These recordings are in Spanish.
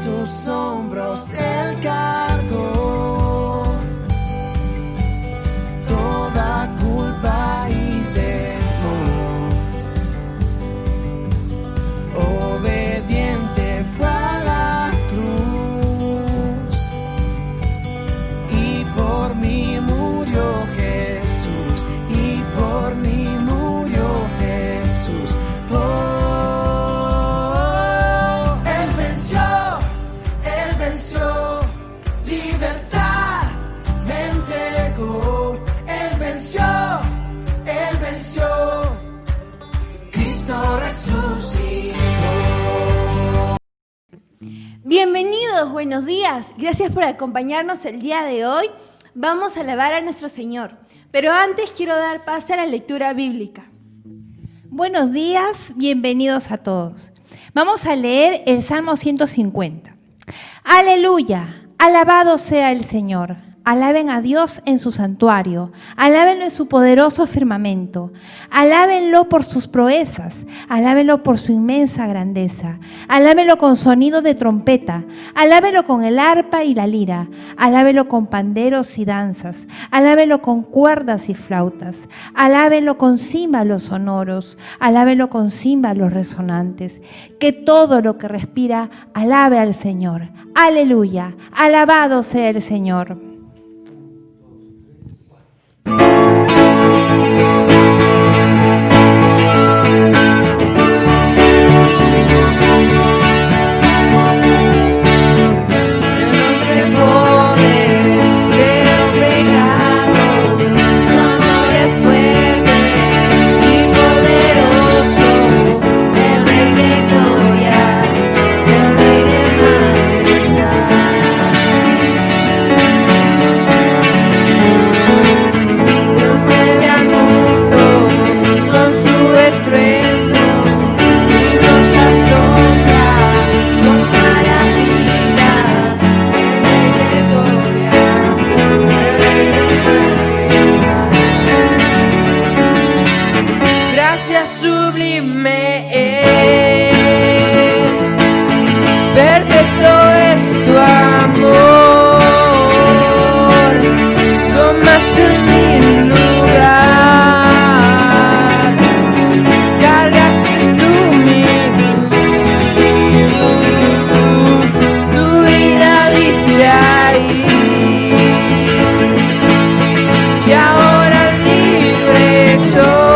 sus hombros Él cargó toda culpa y temor. Obediente fue a la cruz y por mí murió Jesús, y por mí murió Jesús. Él venció, libertad me entregó. Él venció, Cristo resucitó. Bienvenidos, buenos días. Gracias por acompañarnos el día de hoy. Vamos a alabar a nuestro Señor. Pero antes quiero dar paso a la lectura bíblica. Buenos días, bienvenidos a todos. Vamos a leer el Salmo 150. Aleluya, alabado sea el Señor. Alaben a Dios en su santuario, alábenlo en su poderoso firmamento, alábenlo por sus proezas, alábenlo por su inmensa grandeza, alábenlo con sonido de trompeta, alábenlo con el arpa y la lira, alábenlo con panderos y danzas, alábenlo con cuerdas y flautas, alábenlo con címbalos sonoros, alábenlo con címbalos resonantes, que todo lo que respira alabe al Señor. Aleluya, alabado sea el Señor. Sublime es, perfecto es tu amor, tomaste mi lugar, cargaste tú mi cruz, tu vida diste ahí, y ahora libre soy.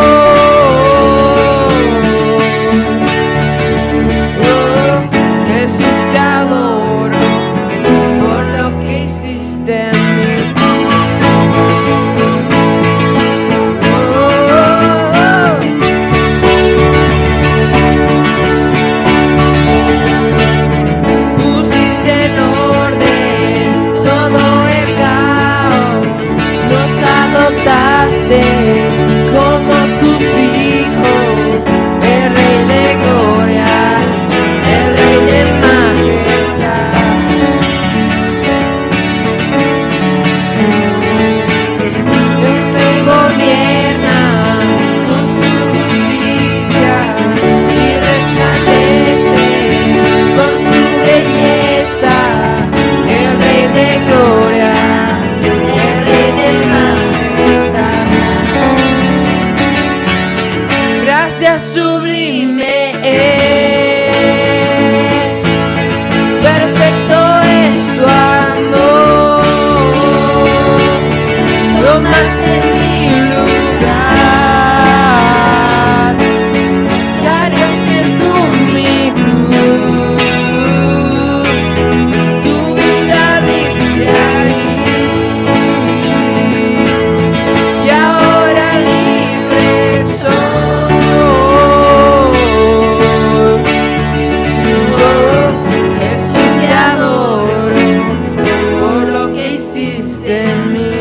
Como tus hijos, el Rey de gloria, el Rey de majestad. Él te gobierna con su justicia y resplandece con su belleza, el Rey de gloria, el Rey de majestad. Gracias sublime es, perfecto es tu amor, tomaste mi lugar, cargaste tú mi cruz, tu vida diste ahí, y ahora libre soy. Jesús, te adoro por lo que hiciste en mí.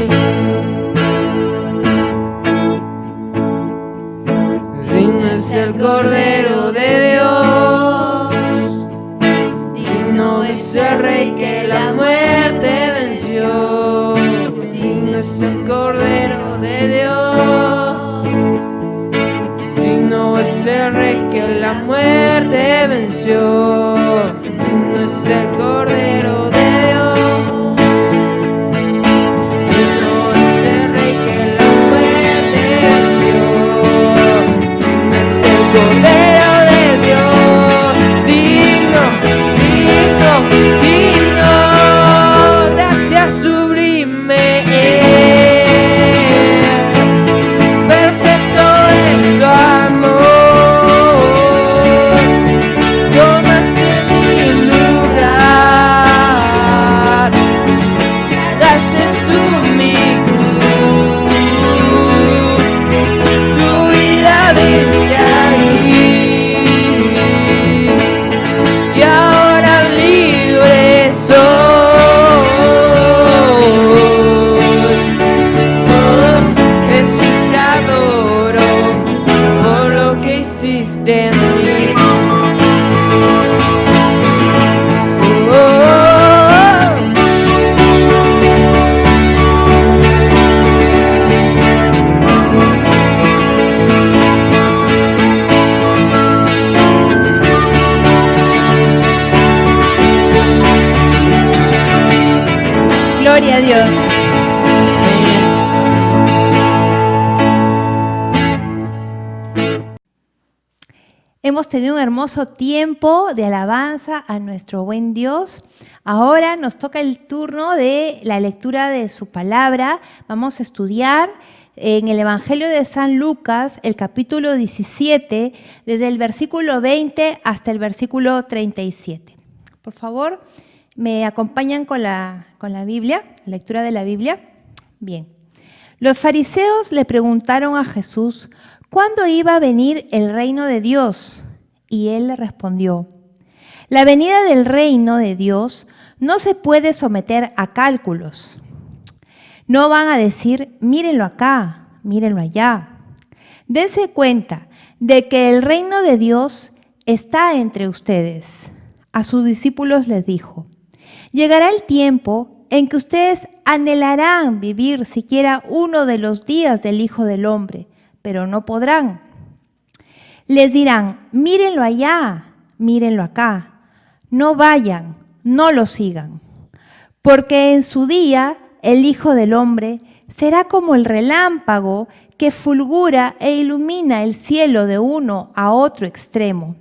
Digno es el Cordero de Dios, digno es el Rey que la muerte venció, digno es el Cordero de Dios, digno es el Rey que la muerte venció, digno es el Cordero. Gloria a Dios. Hemos tenido un hermoso tiempo de alabanza a nuestro buen Dios. Ahora nos toca el turno de la lectura de su palabra. Vamos a estudiar en el Evangelio de San Lucas, el capítulo 17, desde el versículo 20 hasta el versículo 37. Por favor, ¿me acompañan con la Biblia, la lectura de la Biblia? Bien. Los fariseos le preguntaron a Jesús, ¿cuándo iba a venir el reino de Dios? Y él le respondió, la venida del reino de Dios no se puede someter a cálculos. No van a decir, mírenlo acá, mírenlo allá. Dense cuenta de que el reino de Dios está entre ustedes. A sus discípulos les dijo, llegará el tiempo en que ustedes anhelarán vivir siquiera uno de los días del Hijo del Hombre, pero no podrán. Les dirán, mírenlo allá, mírenlo acá. No vayan, no lo sigan. Porque en su día el Hijo del Hombre será como el relámpago que fulgura e ilumina el cielo de uno a otro extremo.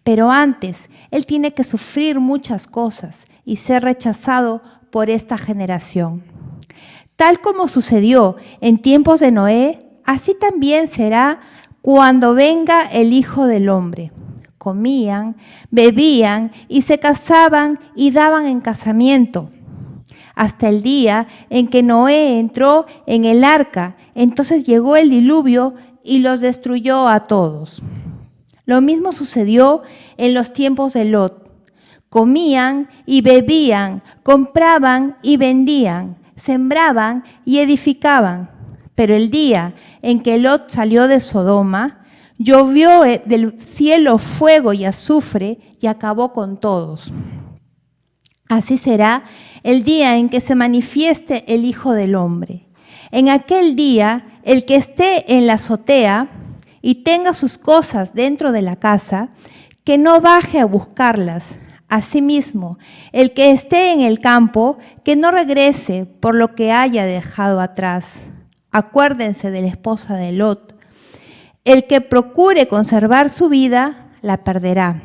Pero antes, Él tiene que sufrir muchas cosas y ser rechazado por esta generación. Tal como sucedió en tiempos de Noé, así también será cuando venga el Hijo del Hombre. Comían, bebían y se casaban y daban en casamiento. Hasta el día en que Noé entró en el arca, entonces llegó el diluvio y los destruyó a todos. Lo mismo sucedió en los tiempos de Lot. Comían y bebían, compraban y vendían, sembraban y edificaban. Pero el día en que Lot salió de Sodoma, llovió del cielo fuego y azufre y acabó con todos. Así será el día en que se manifieste el Hijo del Hombre. En aquel día, el que esté en la azotea y tenga sus cosas dentro de la casa, que no baje a buscarlas. Asimismo, el que esté en el campo, que no regrese por lo que haya dejado atrás. Acuérdense de la esposa de Lot. El que procure conservar su vida, la perderá.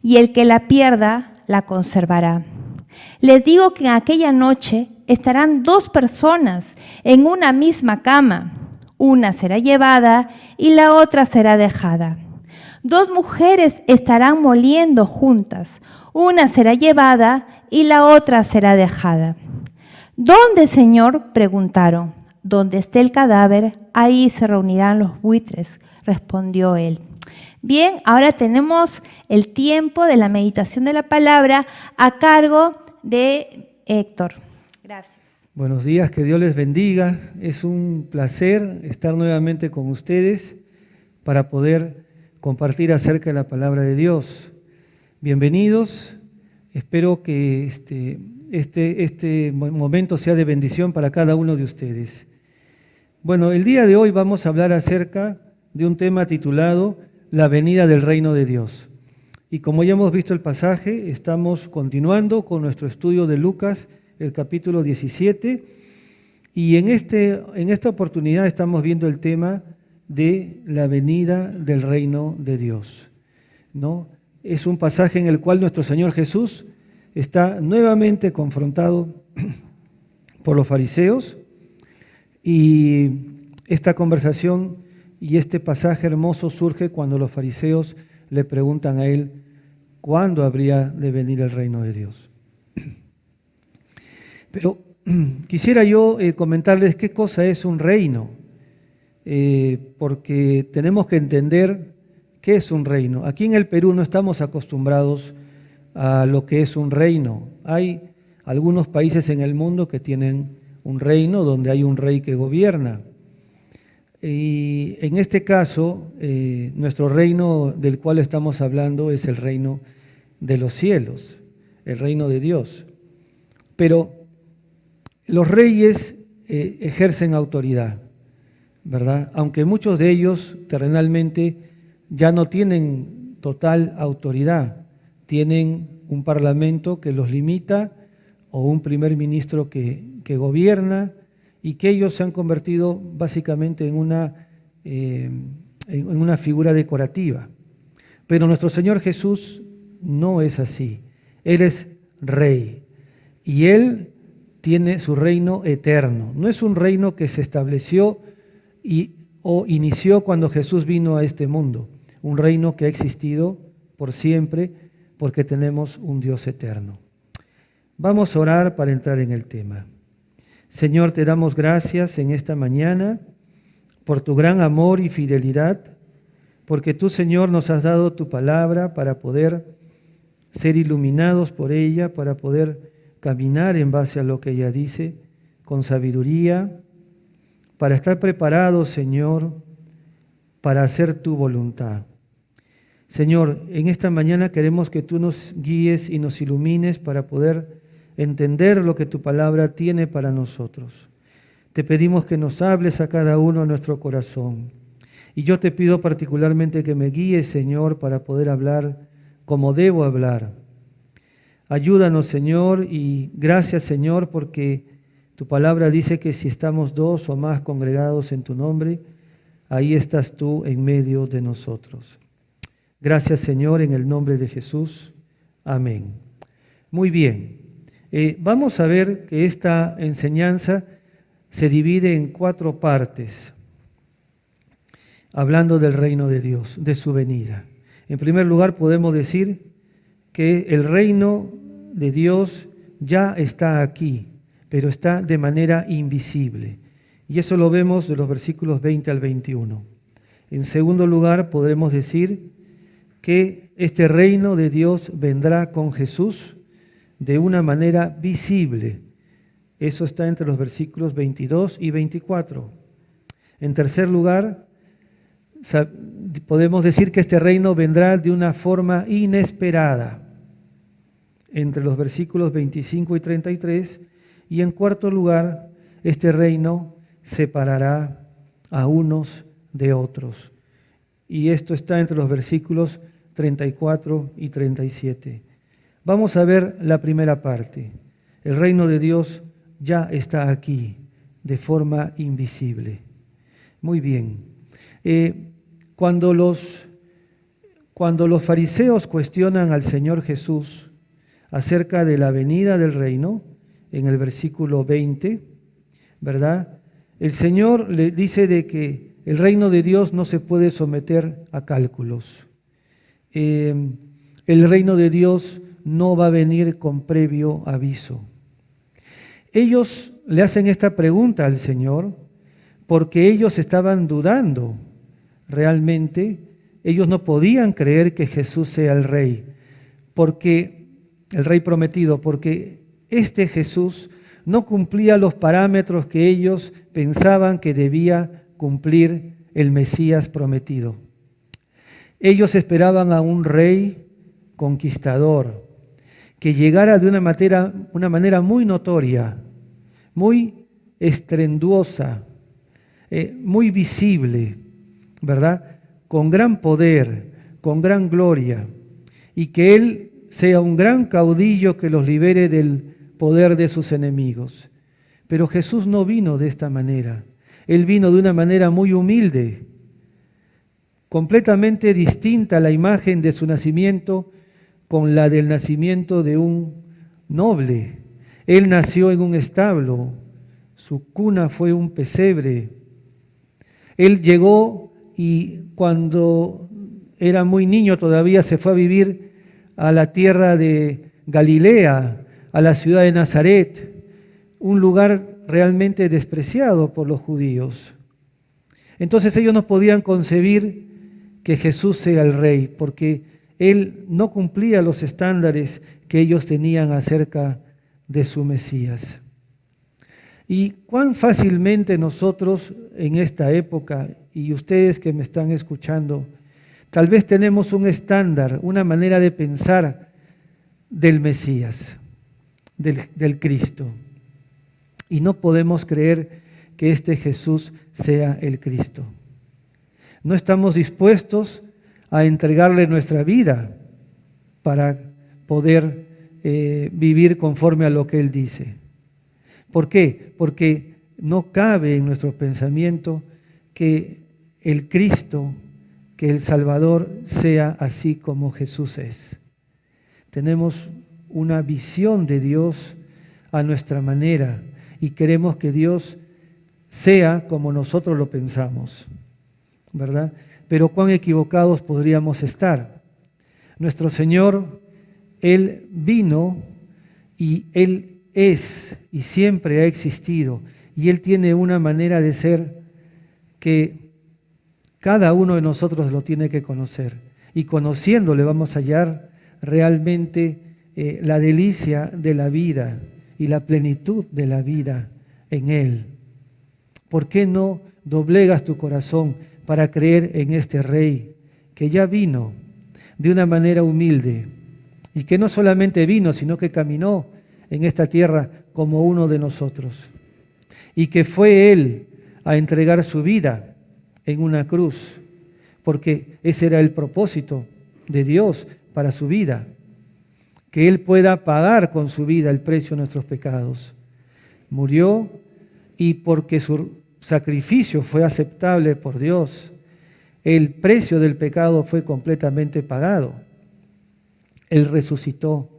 Y el que la pierda, la conservará. Les digo que en aquella noche estarán dos personas en una misma cama. Una será llevada y la otra será dejada. Dos mujeres estarán moliendo juntas. Una será llevada y la otra será dejada. ¿Dónde, Señor?, preguntaron. Donde esté el cadáver, ahí se reunirán los buitres, respondió él. Bien, ahora tenemos el tiempo de la meditación de la palabra a cargo de Héctor. Gracias. Buenos días, que Dios les bendiga. Es un placer estar nuevamente con ustedes para poder compartir acerca de la palabra de Dios. Bienvenidos. Espero que este momento sea de bendición para cada uno de ustedes. Bueno, el día de hoy vamos a hablar acerca de un tema titulado La venida del reino de Dios. Y como ya hemos visto el pasaje, estamos continuando con nuestro estudio de Lucas, el capítulo 17, y en esta oportunidad estamos viendo el tema de la venida del reino de Dios, ¿no? Es un pasaje en el cual nuestro Señor Jesús está nuevamente confrontado por los fariseos, y esta conversación y este pasaje hermoso surge cuando los fariseos le preguntan a él cuándo habría de venir el reino de Dios. Pero quisiera yo comentarles qué cosa es un reino, porque tenemos que entender qué es un reino. Aquí en el Perú no estamos acostumbrados a lo que es un reino. Hay algunos países en el mundo que tienen un reino donde hay un rey que gobierna. Y en este caso, nuestro reino del cual estamos hablando es el reino de los cielos, el reino de Dios. Pero los reyes ejercen autoridad, ¿verdad? Aunque muchos de ellos terrenalmente ya no tienen total autoridad, tienen un parlamento que los limita o un primer ministro que gobierna, y que ellos se han convertido básicamente en una figura decorativa. Pero nuestro Señor Jesús no es así. Él es Rey y Él tiene su reino eterno. No es un reino que se estableció o inició cuando Jesús vino a este mundo. Un reino que ha existido por siempre porque tenemos un Dios eterno. Vamos a orar para entrar en el tema. Señor, te damos gracias en esta mañana por tu gran amor y fidelidad, porque tú, Señor, nos has dado tu palabra para poder ser iluminados por ella, para poder caminar en base a lo que ella dice, con sabiduría, para estar preparados, Señor, para hacer tu voluntad. Señor, en esta mañana queremos que tú nos guíes y nos ilumines para poder entender lo que tu palabra tiene para nosotros. Te pedimos que nos hables a cada uno en nuestro corazón. Y yo te pido particularmente que me guíes, Señor, para poder hablar como debo hablar. Ayúdanos, Señor, y gracias, Señor, porque tu palabra dice que si estamos 2 o más congregados en tu nombre, ahí estás tú en medio de nosotros. Gracias, Señor, en el nombre de Jesús. Amén. Muy bien. Vamos a ver que esta enseñanza se divide en 4 partes, hablando del reino de Dios, de su venida. En primer lugar, podemos decir que el reino de Dios ya está aquí, pero está de manera invisible. Y eso lo vemos de los versículos 20 al 21. En segundo lugar, podremos decir que este reino de Dios vendrá con Jesús de una manera visible. Eso está entre los versículos 22 y 24. En tercer lugar, podemos decir que este reino vendrá de una forma inesperada, entre los versículos 25 y 33. Y en cuarto lugar, este reino separará a unos de otros. Y esto está entre los versículos 34 y 37. Vamos a ver la primera parte. El reino de Dios ya está aquí, de forma invisible. Muy bien. Cuando los fariseos cuestionan al Señor Jesús acerca de la venida del reino, en el versículo 20, ¿verdad? El Señor le dice de que el reino de Dios no se puede someter a cálculos. El reino de Dios no va a venir con previo aviso. Ellos le hacen esta pregunta al Señor porque ellos estaban dudando realmente. Ellos no podían creer que Jesús sea el Rey, porque el Rey prometido, porque este Jesús no cumplía los parámetros que ellos pensaban que debía cumplir el Mesías prometido. Ellos esperaban a un rey conquistador, que llegara de una manera muy notoria, muy estrenduosa, muy visible, ¿verdad? Con gran poder, con gran gloria, y que Él sea un gran caudillo que los libere del poder de sus enemigos. Pero Jesús no vino de esta manera. Él vino de una manera muy humilde, completamente distinta a la imagen de su nacimiento con la del nacimiento de un noble. Él nació en un establo, su cuna fue un pesebre. Él llegó y cuando era muy niño todavía se fue a vivir a la tierra de Galilea, a la ciudad de Nazaret, un lugar realmente despreciado por los judíos. Entonces ellos no podían concebir que Jesús sea el Rey, porque Él no cumplía los estándares que ellos tenían acerca de su Mesías. Y cuán fácilmente nosotros en esta época, y ustedes que me están escuchando, tal vez tenemos un estándar, una manera de pensar del Mesías, del Cristo. Y no podemos creer que este Jesús sea el Cristo. No estamos dispuestos a entregarle nuestra vida para poder vivir conforme a lo que Él dice. ¿Por qué? Porque no cabe en nuestro pensamiento que el Cristo, que el Salvador sea así como Jesús es. Tenemos una visión de Dios a nuestra manera y queremos que Dios sea como nosotros lo pensamos, ¿verdad? Pero cuán equivocados podríamos estar. Nuestro Señor, Él vino y Él es y siempre ha existido, y Él tiene una manera de ser que cada uno de nosotros lo tiene que conocer, y conociéndole vamos a hallar realmente la delicia de la vida y la plenitud de la vida en Él. ¿Por qué no doblegas tu corazón para creer en este Rey que ya vino de una manera humilde y que no solamente vino, sino que caminó en esta tierra como uno de nosotros, y que fue Él a entregar su vida en una cruz, porque ese era el propósito de Dios para su vida, que Él pueda pagar con su vida el precio de nuestros pecados. Murió, y porque su sacrificio fue aceptable por Dios, el precio del pecado fue completamente pagado. Él resucitó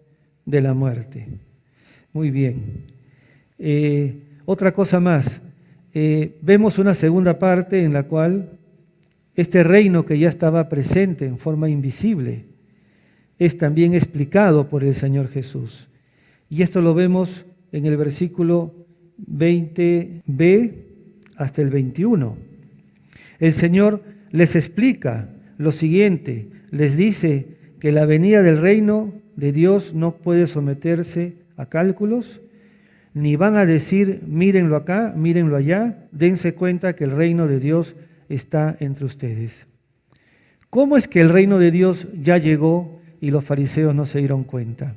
de la muerte. Muy bien. Otra cosa más. Vemos una segunda parte en la cual este reino que ya estaba presente en forma invisible es también explicado por el Señor Jesús. Y esto lo vemos en el versículo 20b hasta el 21. El Señor les explica lo siguiente, les dice que la venida del reino de Dios no puede someterse a cálculos, ni van a decir, mírenlo acá, mírenlo allá, dense cuenta que el reino de Dios está entre ustedes. ¿Cómo es que el reino de Dios ya llegó y los fariseos no se dieron cuenta?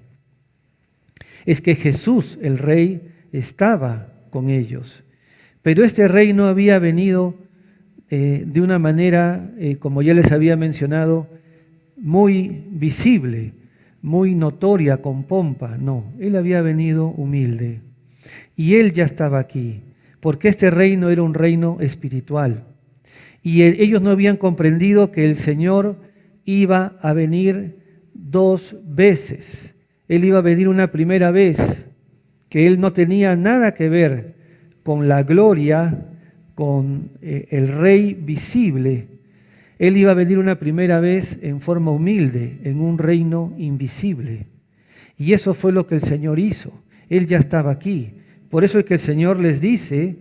Es que Jesús, el Rey, estaba con ellos, pero este reino había venido de una manera, como ya les había mencionado, muy visible, muy notoria, con pompa. No, Él había venido humilde y Él ya estaba aquí, porque este reino era un reino espiritual. Y ellos no habían comprendido que el Señor iba a venir 2 veces. Él iba a venir una primera vez, que Él no tenía nada que ver con la gloria, con el Rey visible. Él iba a venir una primera vez en forma humilde, en un reino invisible. Y eso fue lo que el Señor hizo. Él ya estaba aquí. Por eso es que el Señor les dice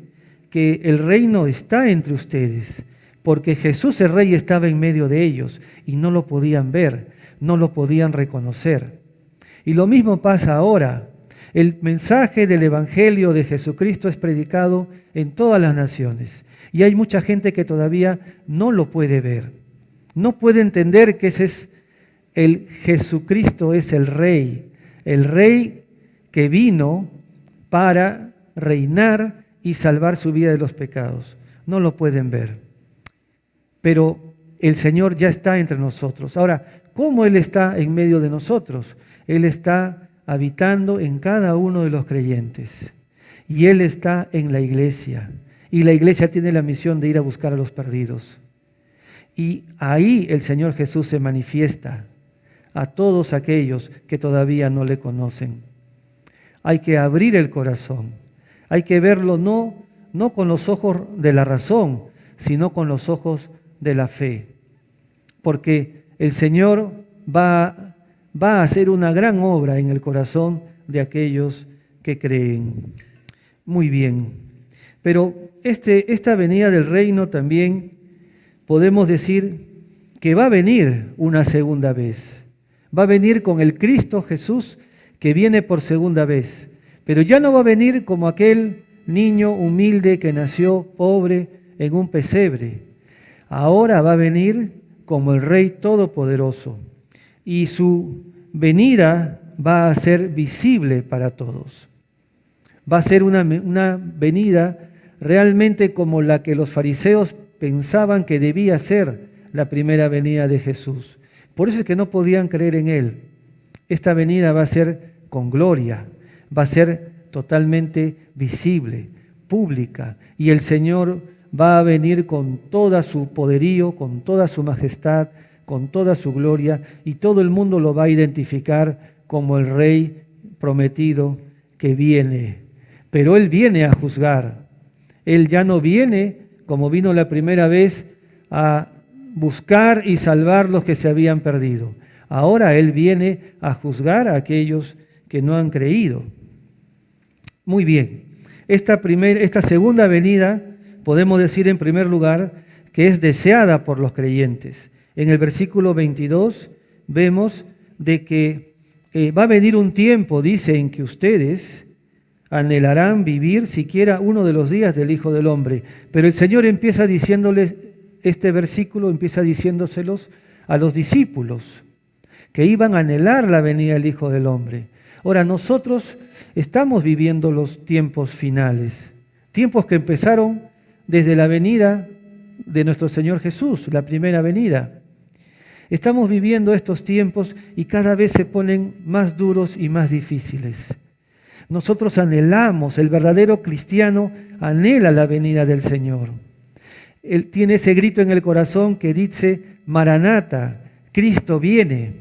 que el reino está entre ustedes, porque Jesús el Rey estaba en medio de ellos y no lo podían ver, no lo podían reconocer. Y lo mismo pasa ahora. El mensaje del Evangelio de Jesucristo es predicado en todas las naciones. Y hay mucha gente que todavía no lo puede ver. No puede entender que ese es el Jesucristo, es el Rey que vino para reinar y salvar su vida de los pecados. No lo pueden ver. Pero el Señor ya está entre nosotros. Ahora, ¿cómo Él está en medio de nosotros? Él está habitando en cada uno de los creyentes. Y Él está en la iglesia. Y la iglesia tiene la misión de ir a buscar a los perdidos. Y ahí el Señor Jesús se manifiesta a todos aquellos que todavía no le conocen. Hay que abrir el corazón. Hay que verlo no con los ojos de la razón, sino con los ojos de la fe. Porque el Señor va a hacer una gran obra en el corazón de aquellos que creen. Muy bien. Pero esta venida del reino también podemos decir que va a venir una segunda vez. Va a venir con el Cristo Jesús que viene por segunda vez. Pero ya no va a venir como aquel niño humilde que nació pobre en un pesebre. Ahora va a venir como el Rey Todopoderoso. Y su venida va a ser visible para todos. Va a ser una venida realmente como la que los fariseos pensaban que debía ser la primera venida de Jesús. Por eso es que no podían creer en Él. Esta venida va a ser con gloria, va a ser totalmente visible, pública, y el Señor va a venir con todo su poderío, con toda su majestad, con toda su gloria, y todo el mundo lo va a identificar como el Rey prometido que viene. Pero Él viene a juzgar. Él ya no viene, como vino la primera vez, a buscar y salvar los que se habían perdido. Ahora Él viene a juzgar a aquellos que no han creído. Muy bien. Esta segunda venida, podemos decir en primer lugar, que es deseada por los creyentes. En el versículo 22 vemos de que va a venir un tiempo, dice, en que ustedes anhelarán vivir siquiera uno de los días del Hijo del Hombre. Pero el Señor empieza diciéndoles, este versículo empieza diciéndoselos a los discípulos, que iban a anhelar la venida del Hijo del Hombre. Ahora, nosotros estamos viviendo los tiempos finales, tiempos que empezaron desde la venida de nuestro Señor Jesús, la primera venida. Estamos viviendo estos tiempos y cada vez se ponen más duros y más difíciles. Nosotros anhelamos, el verdadero cristiano anhela la venida del Señor. Él tiene ese grito en el corazón que dice, Maranata, Cristo viene.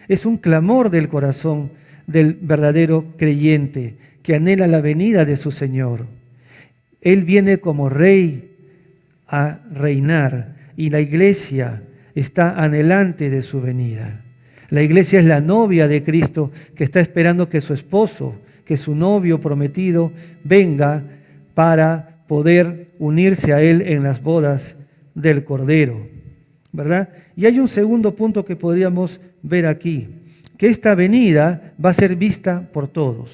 Es un clamor del corazón del verdadero creyente que anhela la venida de su Señor. Él viene como Rey a reinar y la iglesia está anhelante de su venida. La iglesia es la novia de Cristo que está esperando que su esposo, que su novio prometido venga para poder unirse a él en las bodas del Cordero, ¿verdad? Y hay un segundo punto que podríamos ver aquí, que esta venida va a ser vista por todos.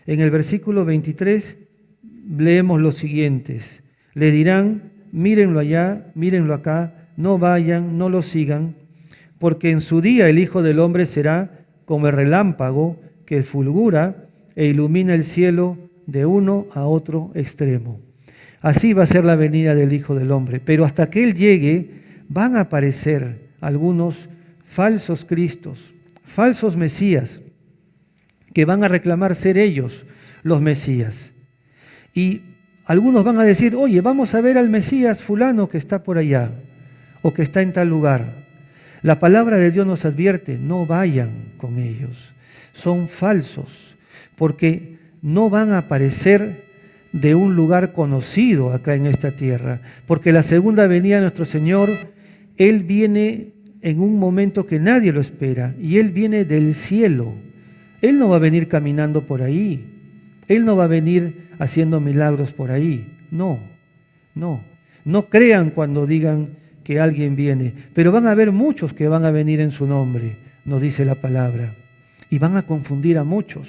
En el versículo 23 leemos los siguientes. Le dirán, mírenlo allá, mírenlo acá, no vayan, no lo sigan, porque en su día el Hijo del Hombre será como el relámpago que fulgura e ilumina el cielo de uno a otro extremo. Así va a ser la venida del Hijo del Hombre. Pero hasta que Él llegue, van a aparecer algunos falsos cristos, falsos mesías, que van a reclamar ser ellos los mesías. Y algunos van a decir, oye, vamos a ver al Mesías fulano que está por allá, o que está en tal lugar. La palabra de Dios nos advierte, no vayan con ellos. Son falsos, porque no van a aparecer de un lugar conocido acá en esta tierra, porque la segunda venida de nuestro Señor, Él viene en un momento que nadie lo espera, y Él viene del cielo. Él no va a venir caminando por ahí, Él no va a venir haciendo milagros por ahí, no crean cuando digan que alguien viene, pero van a haber muchos que van a venir en su nombre, nos dice la palabra, y van a confundir a muchos.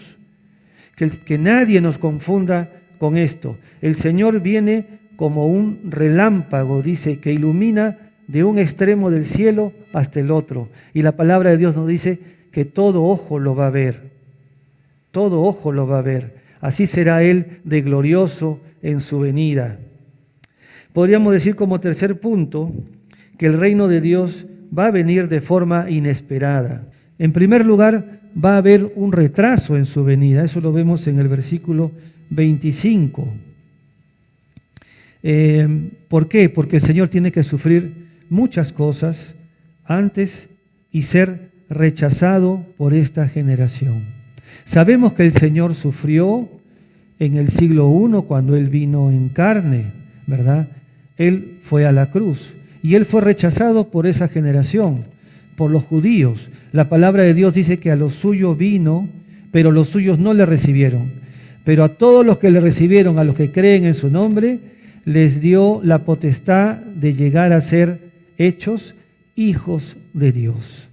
Que nadie nos confunda con esto. El Señor viene como un relámpago, dice, que ilumina de un extremo del cielo hasta el otro. Y la palabra de Dios nos dice que todo ojo lo va a ver. Todo ojo lo va a ver. Así será Él de glorioso en su venida. Podríamos decir como tercer punto que el reino de Dios va a venir de forma inesperada. En primer lugar, va a haber un retraso en su venida. Eso lo vemos en el versículo 25. ¿Por qué? Porque el Señor tiene que sufrir muchas cosas antes y ser rechazado por esta generación. Sabemos que el Señor sufrió en el siglo I cuando Él vino en carne, ¿verdad? Él fue a la cruz y Él fue rechazado por esa generación, por los judíos. La palabra de Dios dice que a los suyos vino, pero los suyos no le recibieron. Pero a todos los que le recibieron, a los que creen en su nombre, les dio la potestad de llegar a ser hechos hijos de Dios,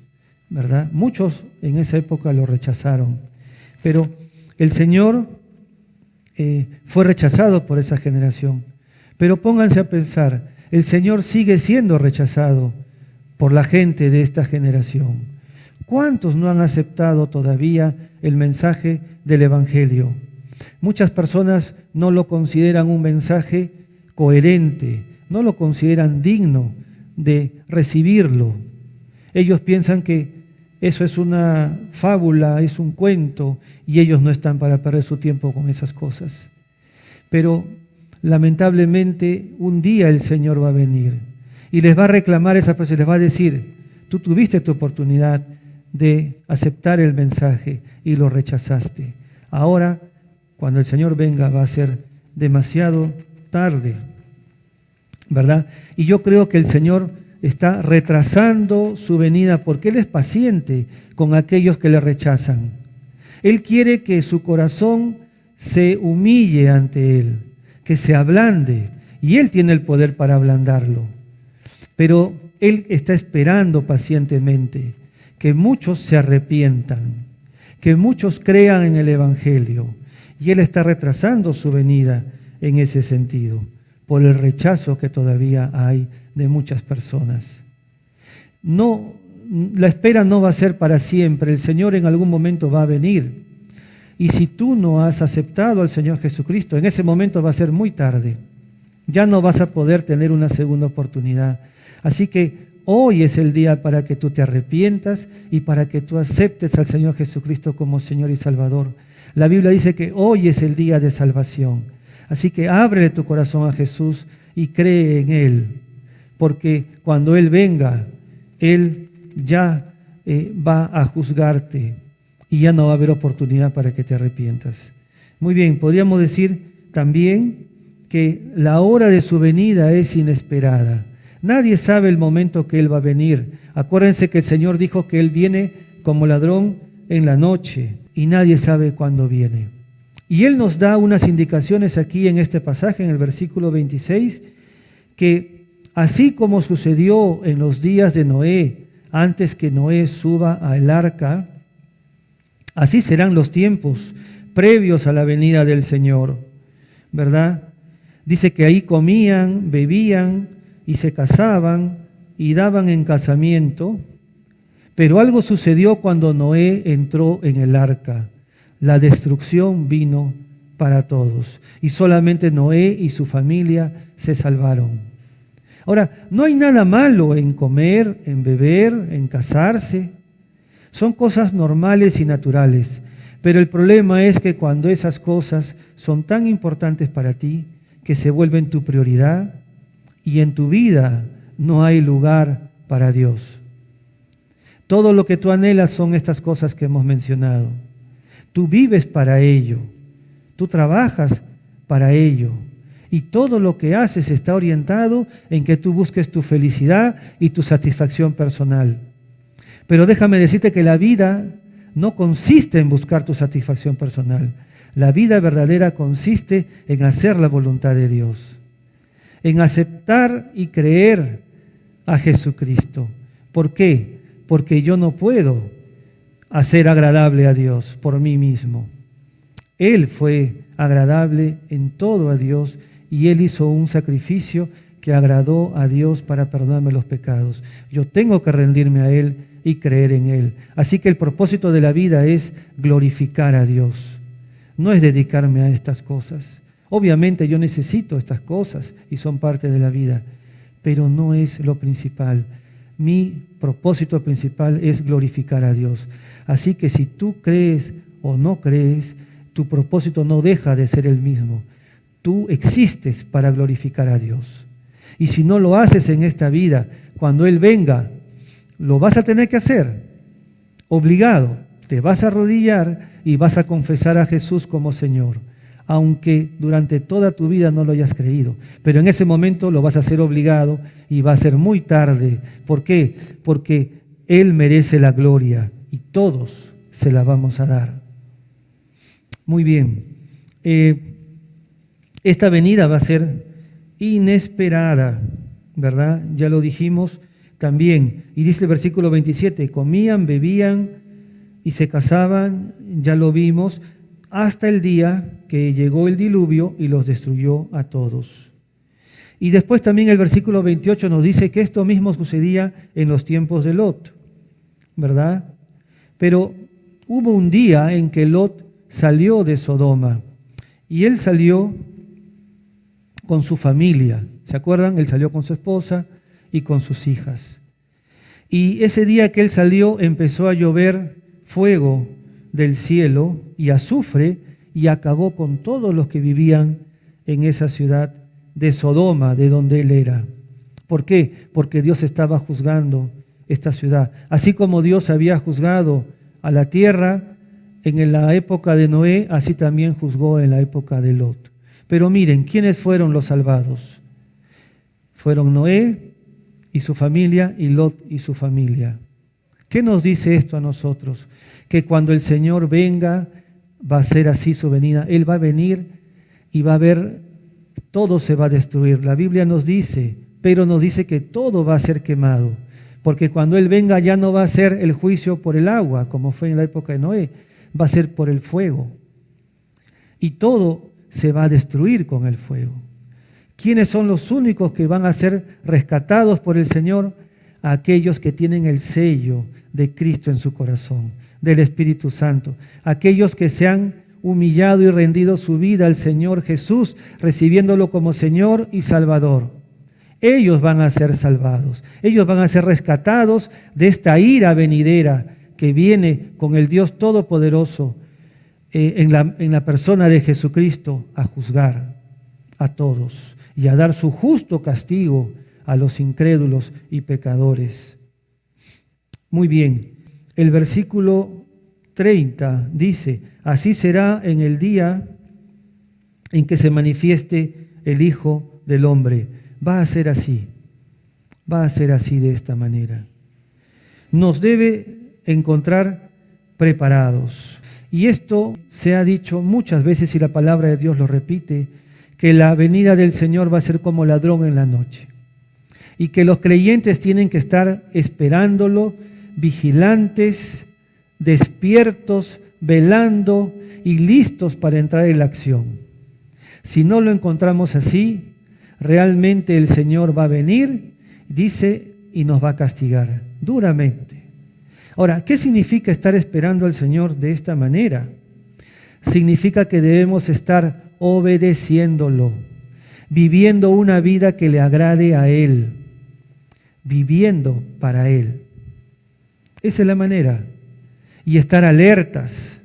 ¿verdad? Muchos en esa época lo rechazaron, pero el Señor fue rechazado por esa generación. Pero pónganse a pensar, el Señor sigue siendo rechazado por la gente de esta generación. ¿Cuántos no han aceptado todavía el mensaje del Evangelio? Muchas personas no lo consideran un mensaje coherente, no lo consideran digno de recibirlo. Ellos piensan que eso es una fábula, es un cuento, y ellos no están para perder su tiempo con esas cosas. Pero lamentablemente un día el Señor va a venir y les va a reclamar esa persona, les va a decir: tú tuviste tu oportunidad de aceptar el mensaje y lo rechazaste. Ahora, cuando el Señor venga, va a ser demasiado tarde, ¿verdad? Y yo creo que el Señor está retrasando su venida porque Él es paciente con aquellos que le rechazan. Él quiere que su corazón se humille ante Él, que se ablande, y Él tiene el poder para ablandarlo. Pero Él está esperando pacientemente que muchos se arrepientan, que muchos crean en el Evangelio, y Él está retrasando su venida en ese sentido, por el rechazo que todavía hay de muchas personas. No, la espera no va a ser para siempre, el Señor en algún momento va a venir. Y si tú no has aceptado al Señor Jesucristo, en ese momento va a ser muy tarde. Ya no vas a poder tener una segunda oportunidad. Así que hoy es el día para que tú te arrepientas y para que tú aceptes al Señor Jesucristo como Señor y Salvador. La Biblia dice que hoy es el día de salvación. Así que ábrele tu corazón a Jesús y cree en Él. Porque cuando Él venga, Él ya va a juzgarte y ya no va a haber oportunidad para que te arrepientas. Muy bien, podríamos decir también que la hora de su venida es inesperada. Nadie sabe el momento que Él va a venir. Acuérdense que el Señor dijo que Él viene como ladrón en la noche y nadie sabe cuándo viene. Y Él nos da unas indicaciones aquí en este pasaje, en el versículo 26, que así como sucedió en los días de Noé, antes que Noé suba al arca, así serán los tiempos previos a la venida del Señor, ¿verdad? Dice que ahí comían, bebían y se casaban y daban en casamiento, pero algo sucedió cuando Noé entró en el arca. La destrucción vino para todos y solamente Noé y su familia se salvaron. Ahora, no hay nada malo en comer, en beber, en casarse. Son cosas normales y naturales, pero el problema es que cuando esas cosas son tan importantes para ti, que se vuelven tu prioridad y en tu vida no hay lugar para Dios. Todo lo que tú anhelas son estas cosas que hemos mencionado. Tú vives para ello, tú trabajas para ello y todo lo que haces está orientado en que tú busques tu felicidad y tu satisfacción personal. Pero déjame decirte que la vida no consiste en buscar tu satisfacción personal. La vida verdadera consiste en hacer la voluntad de Dios, en aceptar y creer a Jesucristo. ¿Por qué? Porque yo no puedo hacer agradable a Dios por mí mismo. Él fue agradable en todo a Dios y Él hizo un sacrificio que agradó a Dios para perdonarme los pecados. Yo tengo que rendirme a Él y creer en Él. Así que el propósito de la vida es glorificar a Dios. No es dedicarme a estas cosas. Obviamente yo necesito estas cosas y son parte de la vida, pero no es lo principal. Mi propósito principal es glorificar a Dios. Así que si tú crees o no crees, tu propósito no deja de ser el mismo. Tú existes para glorificar a Dios. Y si no lo haces en esta vida, cuando Él venga, lo vas a tener que hacer, obligado. Te vas a arrodillar y vas a confesar a Jesús como Señor, aunque durante toda tu vida no lo hayas creído. Pero en ese momento lo vas a hacer obligado y va a ser muy tarde. ¿Por qué? Porque Él merece la gloria y todos se la vamos a dar. Muy bien. Esta venida va a ser inesperada, ¿verdad? Ya lo dijimos también. Y dice el versículo 27, comían, bebían y se casaban, ya lo vimos, hasta el día que llegó el diluvio y los destruyó a todos. Y después también el versículo 28 nos dice que esto mismo sucedía en los tiempos de Lot, ¿verdad? Pero hubo un día en que Lot salió de Sodoma y él salió con su familia. ¿Se acuerdan? Él salió con su esposa y con sus hijas. Y ese día que él salió empezó a llover fuego del cielo y azufre y acabó con todos los que vivían en esa ciudad de Sodoma, de donde él era. ¿Por qué? Porque Dios estaba juzgando esta ciudad. Así como Dios había juzgado a la tierra en la época de Noé, así también juzgó en la época de Lot. Pero miren, ¿quiénes fueron los salvados? Fueron Noé y su familia y Lot y su familia. ¿Qué nos dice esto a nosotros? Que cuando el Señor venga, va a ser así su venida. Él va a venir y va a ver, todo se va a destruir. La Biblia nos dice, pero nos dice que todo va a ser quemado. Porque cuando Él venga ya no va a ser el juicio por el agua, como fue en la época de Noé, va a ser por el fuego. Y todo se va a destruir con el fuego. ¿Quiénes son los únicos que van a ser rescatados por el Señor? Aquellos que tienen el sello de Cristo en su corazón, del Espíritu Santo. Aquellos que se han humillado y rendido su vida al Señor Jesús, recibiéndolo como Señor y Salvador. Ellos van a ser salvados. Ellos van a ser rescatados de esta ira venidera que viene con el Dios Todopoderoso en la persona de Jesucristo a juzgar a todos y a dar su justo castigo a los incrédulos y pecadores. Muy bien, el versículo 30 dice, así será en el día en que se manifieste el Hijo del Hombre. Va a ser así de esta manera. Nos debe encontrar preparados. Y esto se ha dicho muchas veces y la palabra de Dios lo repite, que la venida del Señor va a ser como ladrón en la noche. Y que los creyentes tienen que estar esperándolo, vigilantes, despiertos, velando y listos para entrar en la acción. Si no lo encontramos así, realmente el Señor va a venir, dice, y nos va a castigar duramente. Ahora, ¿qué significa estar esperando al Señor de esta manera? Significa que debemos estar obedeciéndolo, viviendo una vida que le agrade a Él, viviendo para Él. Esa es la manera. Y estar alertas,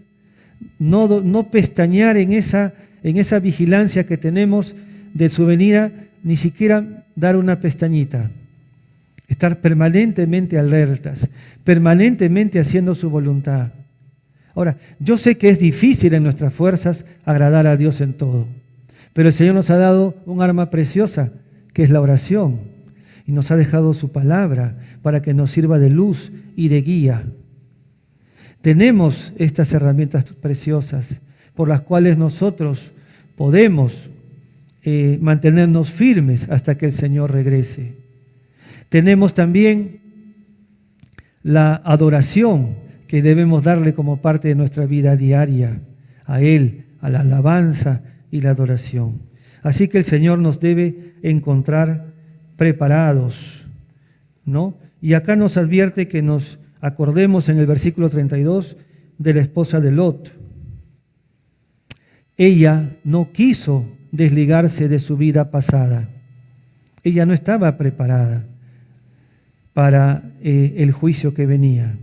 no pestañear en esa vigilancia que tenemos de su venida, ni siquiera dar una pestañita. Estar permanentemente alertas, permanentemente haciendo su voluntad. Ahora, yo sé que es difícil en nuestras fuerzas agradar a Dios en todo, pero el Señor nos ha dado un arma preciosa, que es la oración, y nos ha dejado su palabra para que nos sirva de luz y de guía. Tenemos estas herramientas preciosas por las cuales nosotros podemos mantenernos firmes hasta que el Señor regrese. Tenemos también la adoración que debemos darle como parte de nuestra vida diaria a Él, a la alabanza y la adoración. Así que el Señor nos debe encontrar preparados, ¿no? Y acá nos advierte que nos acordemos en el versículo 32 de la esposa de Lot. Ella no quiso desligarse de su vida pasada. Ella no estaba preparada para el juicio que venía.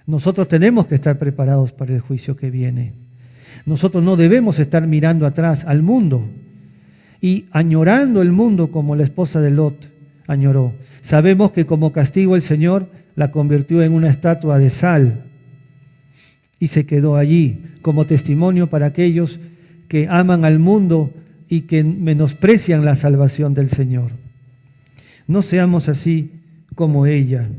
Nosotros tenemos que estar preparados para el juicio que viene. Nosotros no debemos estar mirando atrás al mundo y añorando el mundo como la esposa de Lot añoró. Sabemos que como castigo el Señor la convirtió en una estatua de sal y se quedó allí como testimonio para aquellos que aman al mundo y que menosprecian la salvación del Señor. No seamos así como ella.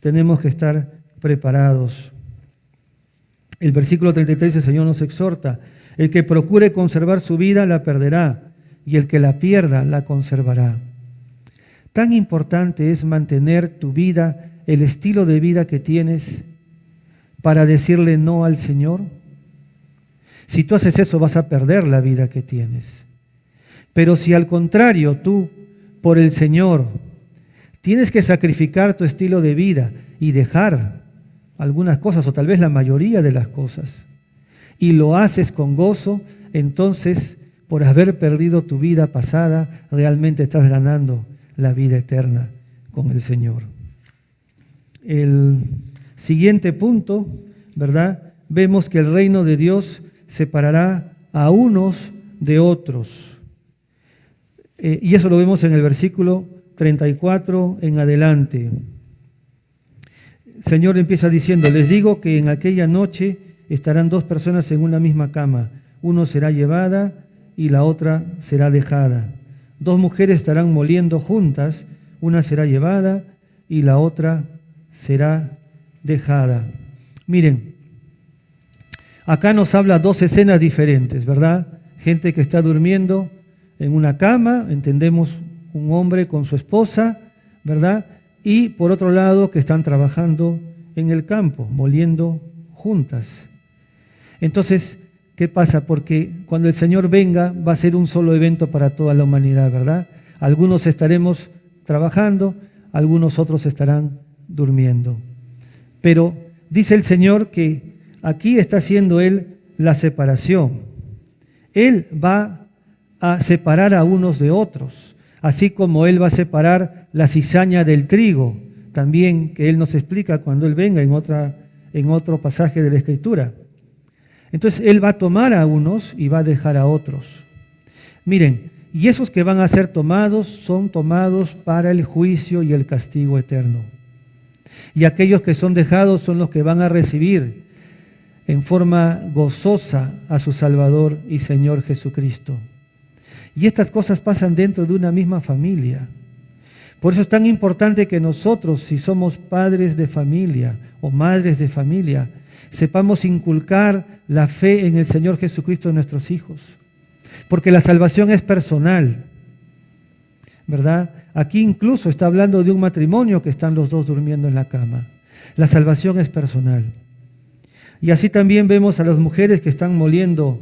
Tenemos que estar preparados. El versículo 33, el Señor nos exhorta: el que procure conservar su vida la perderá, y el que la pierda la conservará. Tan importante es mantener tu vida, el estilo de vida que tienes, para decirle no al Señor. Si tú haces eso, vas a perder la vida que tienes. Pero si al contrario, tú, por el Señor, tienes que sacrificar tu estilo de vida y dejar algunas cosas, o tal vez la mayoría de las cosas, y lo haces con gozo, entonces, por haber perdido tu vida pasada, realmente estás ganando la vida eterna con el Señor. el siguiente punto, ¿verdad? Vemos que el reino de Dios separará a unos de otros. Y eso lo vemos en el versículo 34 en adelante. El Señor empieza diciendo: les digo que en aquella noche estarán dos personas en una misma cama. Uno será llevada y la otra será dejada. Dos mujeres estarán moliendo juntas. Una será llevada y la otra será dejada. Miren, acá nos habla dos escenas diferentes, ¿verdad? Gente que está durmiendo en una cama, entendemos un hombre con su esposa, ¿verdad? Y por otro lado que están trabajando en el campo, moliendo juntas. Entonces, ¿qué pasa? Porque cuando el Señor venga va a ser un solo evento para toda la humanidad, ¿verdad? Algunos estaremos trabajando, algunos otros estarán durmiendo. Pero dice el Señor que aquí está haciendo Él la separación. Él va a separar a unos de otros, así como Él va a separar la cizaña del trigo, también que Él nos explica cuando Él venga en otro pasaje de la Escritura. Entonces Él va a tomar a unos y va a dejar a otros. Miren, y esos que van a ser tomados son tomados para el juicio y el castigo eterno. Y aquellos que son dejados son los que van a recibir en forma gozosa a su Salvador y Señor Jesucristo. Y estas cosas pasan dentro de una misma familia. Por eso es tan importante que nosotros, si somos padres de familia o madres de familia, sepamos inculcar la fe en el Señor Jesucristo en nuestros hijos. Porque la salvación es personal, ¿verdad? Aquí incluso está hablando de un matrimonio que están los dos durmiendo en la cama. La salvación es personal. Y así también vemos a las mujeres que están moliendo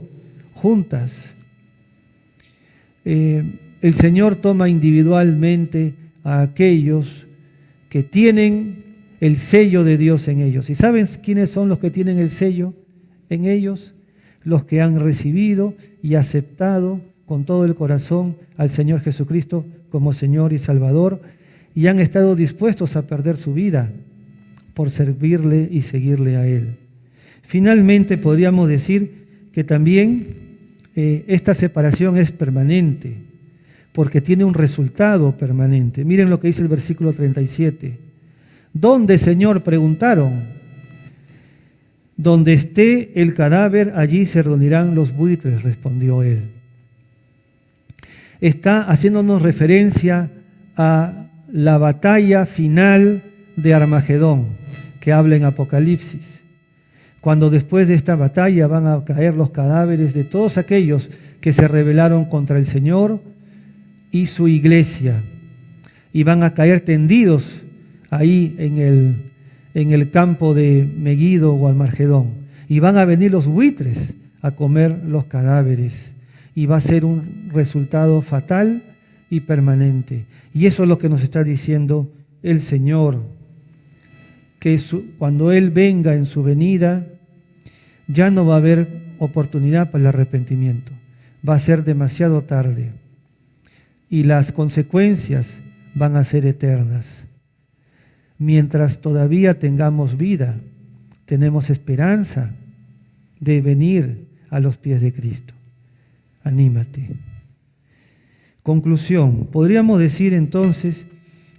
juntas. El Señor toma individualmente a aquellos que tienen el sello de Dios en ellos. ¿Y saben quiénes son los que tienen el sello en ellos? Los que han recibido y aceptado con todo el corazón al Señor Jesucristo como Señor y Salvador, y han estado dispuestos a perder su vida por servirle y seguirle a Él. Finalmente podríamos decir que también esta separación es permanente, porque tiene un resultado permanente. Miren lo que dice el versículo 37. ¿Dónde, Señor?, preguntaron. Donde esté el cadáver, allí se reunirán los buitres, respondió Él. Está haciéndonos referencia a la batalla final de Armagedón, que habla en Apocalipsis. Cuando después de esta batalla van a caer los cadáveres de todos aquellos que se rebelaron contra el Señor y su iglesia, y van a caer tendidos ahí en el campo de Meguido o Armagedón, y van a venir los buitres a comer los cadáveres, y va a ser un resultado fatal y permanente. Y eso es lo que nos está diciendo el Señor, que cuando Él venga en su venida, ya no va a haber oportunidad para el arrepentimiento. Va a ser demasiado tarde. Y las consecuencias van a ser eternas. Mientras todavía tengamos vida, tenemos esperanza de venir a los pies de Cristo. Anímate. Conclusión. Podríamos decir entonces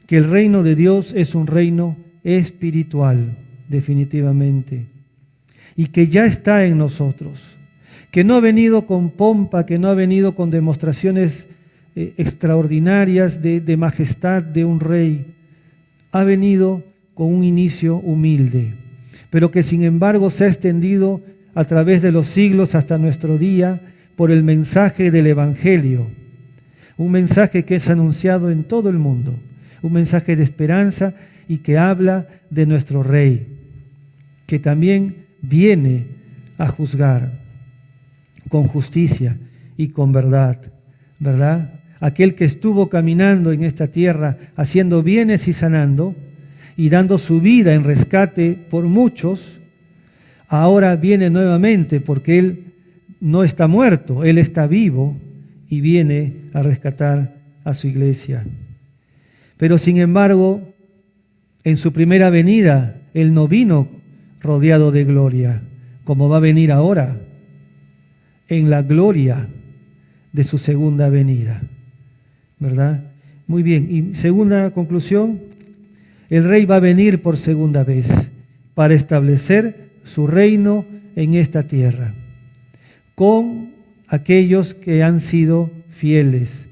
que el reino de Dios es un reino espiritual, definitivamente, y que ya está en nosotros, que no ha venido con pompa, que no ha venido con demostraciones extraordinarias de majestad de un rey, ha venido con un inicio humilde, pero que sin embargo se ha extendido a través de los siglos hasta nuestro día por el mensaje del Evangelio, un mensaje que es anunciado en todo el mundo, un mensaje de esperanza y que habla de nuestro Rey, que también viene a juzgar con justicia y con verdad, ¿verdad? Aquel que estuvo caminando en esta tierra, haciendo bienes y sanando, y dando su vida en rescate por muchos, ahora viene nuevamente porque Él no está muerto, Él está vivo y viene a rescatar a su iglesia. Pero sin embargo, En su primera venida, Él no vino rodeado de gloria, como va a venir ahora, en la gloria de su segunda venida. ¿Verdad? Muy bien. Y segunda conclusión, el Rey va a venir por segunda vez para establecer su reino en esta tierra, con aquellos que han sido fieles,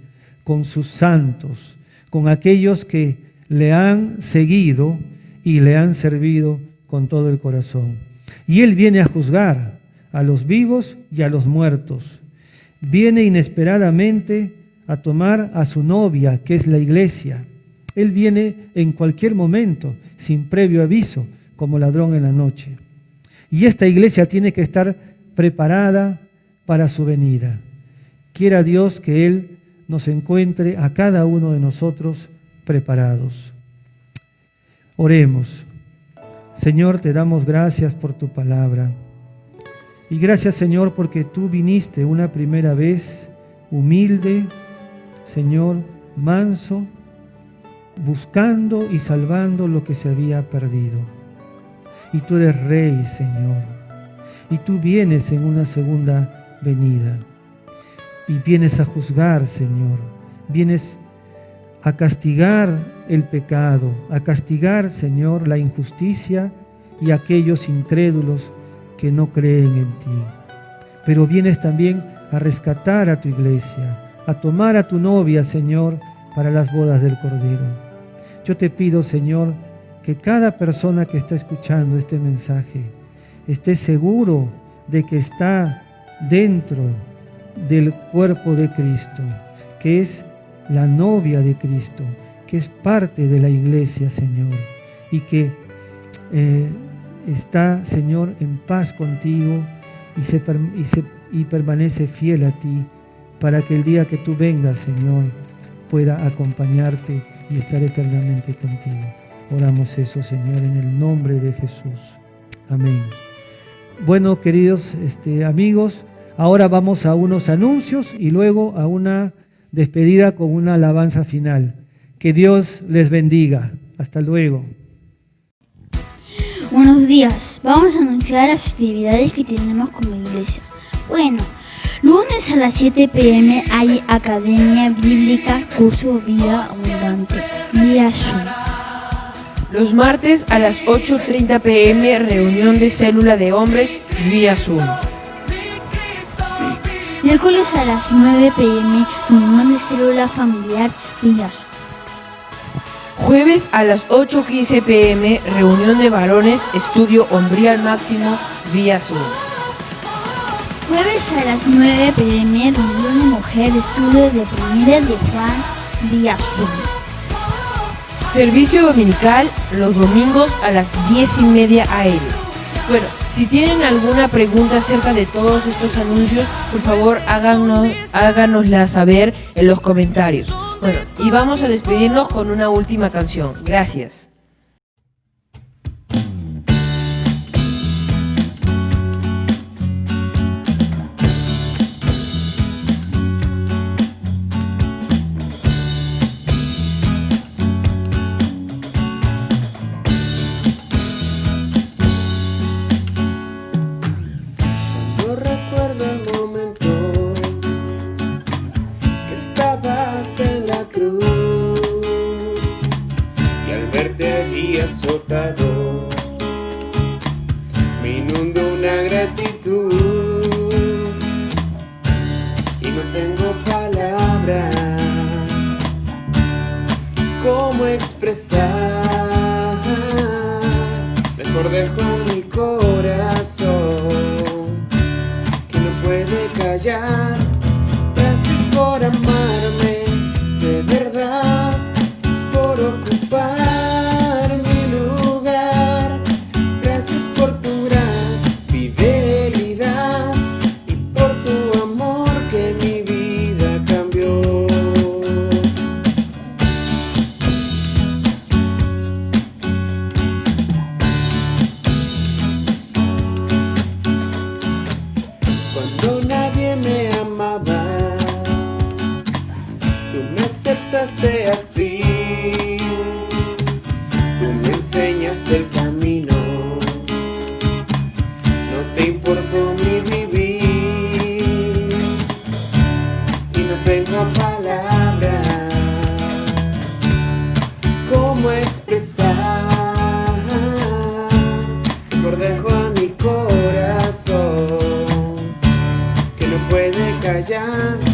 con sus santos, con aquellos que le han seguido y le han servido con todo el corazón. Y Él viene a juzgar a los vivos y a los muertos. Viene inesperadamente a tomar a su novia, que es la iglesia. Él viene en cualquier momento, sin previo aviso, como ladrón en la noche. Y esta iglesia tiene que estar preparada para su venida. Quiera Dios que Él nos encuentre a cada uno de nosotros preparados. Oremos. Señor, te damos gracias por tu palabra. Y gracias, Señor, porque tú viniste una primera vez humilde, Señor, manso, buscando y salvando lo que se había perdido. Y tú eres Rey, Señor. Y tú vienes en una segunda venida. Y vienes a juzgar, Señor. Vienes a castigar el pecado, a castigar, Señor, la injusticia y aquellos incrédulos que no creen en ti. Pero vienes también a rescatar a tu iglesia, a tomar a tu novia, Señor, para las bodas del Cordero. Yo te pido, Señor, que cada persona que está escuchando este mensaje esté seguro de que está dentro del cuerpo de Cristo, que es la novia de Cristo, que es parte de la iglesia, Señor, y que está, Señor, en paz contigo y permanece fiel a ti, para que el día que tú vengas, Señor, pueda acompañarte y estar eternamente contigo. Oramos eso, Señor, en el nombre de Jesús. Amén. Bueno, queridos amigos, ahora vamos a unos anuncios y luego a una despedida con una alabanza final. Que Dios les bendiga. Hasta luego. Buenos días. Vamos a anunciar las actividades que tenemos como iglesia. Bueno, lunes a las 7 p.m. hay Academia Bíblica, curso Vida Abundante, vía Zoom. Los martes a las 8:30 p.m. reunión de célula de hombres vía Zoom. Miércoles a las 9 p.m. reunión de célula familiar vía Zoom. Jueves a las 8:15 p.m. reunión de varones, estudio hombría al máximo vía Zoom. Jueves a las 9 p.m. reunión de mujer, estudio de primera de Juan vía Zoom. Servicio dominical los domingos a las 10:30 a.m. Bueno, si tienen alguna pregunta acerca de todos estos anuncios, por favor háganosla saber en los comentarios. Bueno, y vamos a despedirnos con una última canción. Gracias. Yo recuerdo el momento que estabas en la cruz y al verte allí azotado me inundó una gratitud y no tengo palabras cómo expresar. Mejor dejo mi corazón que no puede callar. Gracias por amarme de verdad, por ocupar mi lugar. Gracias por tu gran fidelidad y por tu amor que mi vida cambió. Cuando nadie me amaba, tú me aceptaste así. Tú me callar.